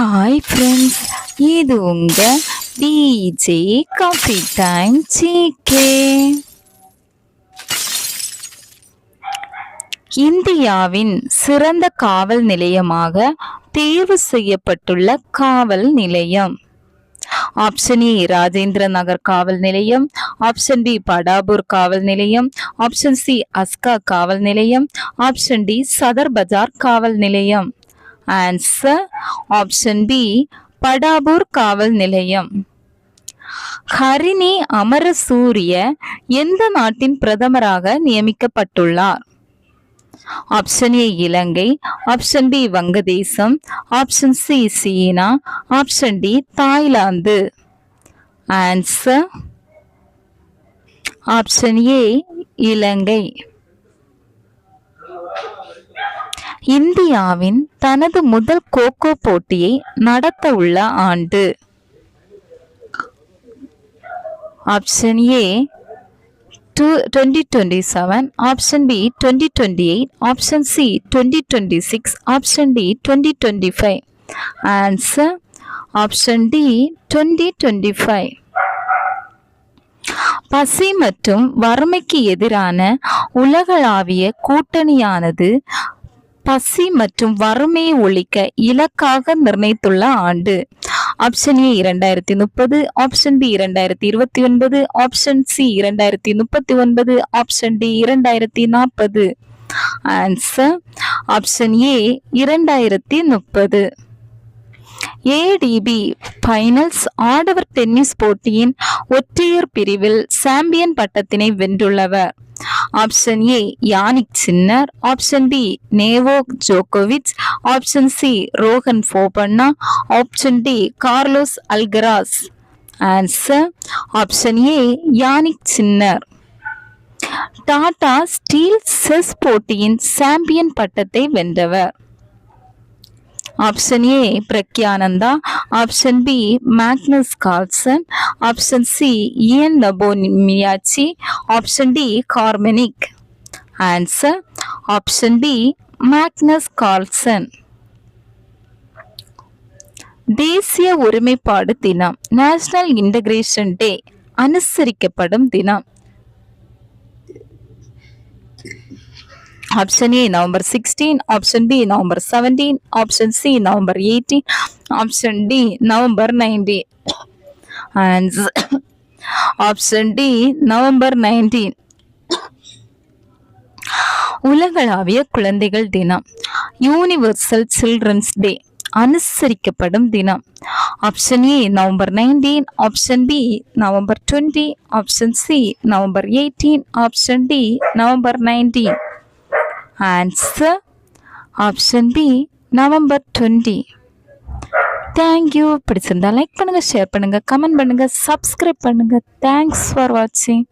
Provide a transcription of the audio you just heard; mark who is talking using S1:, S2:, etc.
S1: Hi friends, இது உங்கள் DJ coffee time GK. இந்தியாவின் சிறந்த காவல் நிலையமாக தேர்வு செய்யப்பட்டுள்ள காவல் நிலையம். ஆப்ஷன் ஏ ராஜேந்திர நகர் காவல் நிலையம், ஆப்ஷன் பி படாபூர் காவல் நிலையம், ஆப்ஷன் சி அஸ்கா காவல் நிலையம், ஆப்ஷன் டி சதர் பஜார் காவல் நிலையம். ஆன்சர் ஆப்ஷன் பி படாபூர் காவல் நிலையம். ஹரிணி அமரசூரிய எந்த நாட்டின் பிரதமராக நியமிக்கப்பட்டுள்ளார்? ஆப்ஷன் ஏ இலங்கை, ஆப்ஷன் பி வங்கதேசம், ஆப்ஷன் சி சீனா, ஆப்ஷன் டி தாய்லாந்து. ஆன்சர் ஆப்ஷன் ஏ இலங்கை. இந்தியாவின் தனது முதல் கோகோ போட்டியை நடத்த உள்ள ஆண்டு? Option A 2027, option B 2028, option C 2026, option D 2025. Answer option D 2025. பசி மற்றும் வறுமைக்கு எதிரான உலகளாவிய கூட்டணியானது பசி மற்றும் வறுமையை ஒழிக்க இலக்காக நிர்ணயித்துள்ள ஆண்டு? Option A 2030, option B 2029, option C 2039, option D 2040. Answer option A 2030. ATP finals ஆடவர் டென்னிஸ் போட்டியின் ஒற்றையர் பிரிவில் சாம்பியன் பட்டத்தினை வென்றுள்ளவர்? Option A Jannik Sinner, option B Novak ஜோகோவிச், option C Rohan Bopanna, option D Carlos Alcaraz. Answer option A Jannik Sinner. Tata steel chess போட்டியின் champion பட்டத்தை வென்றவர்? Option A Praggnanandhaa, option B Magnus Carlsen, option C Ian Nepomniachtchi, option D கார்மெனிக். Answer option B Magnus Carlsen. தேசிய ஒருமைப்பாடு தினம், national integration day அனுசரிக்கப்படும் தினம்? Option A November 16, option B November 17, option C November 18, option D November 19. Answer option D November 19. உலகளாவிய குழந்தைகள் தினம், universal children's day அனுசரிக்கப்படும் தினம்? Option A November 19, option B November 20, option C November 18, option D November 19. Answer option B November 20. Thank you. பிடிச்சிருந்தா like பண்ணுங்க, share பண்ணுங்க, comment பண்ணுங்க, subscribe பண்ணுங்க. தேங்க்ஸ் ஃபார் வாட்சிங்.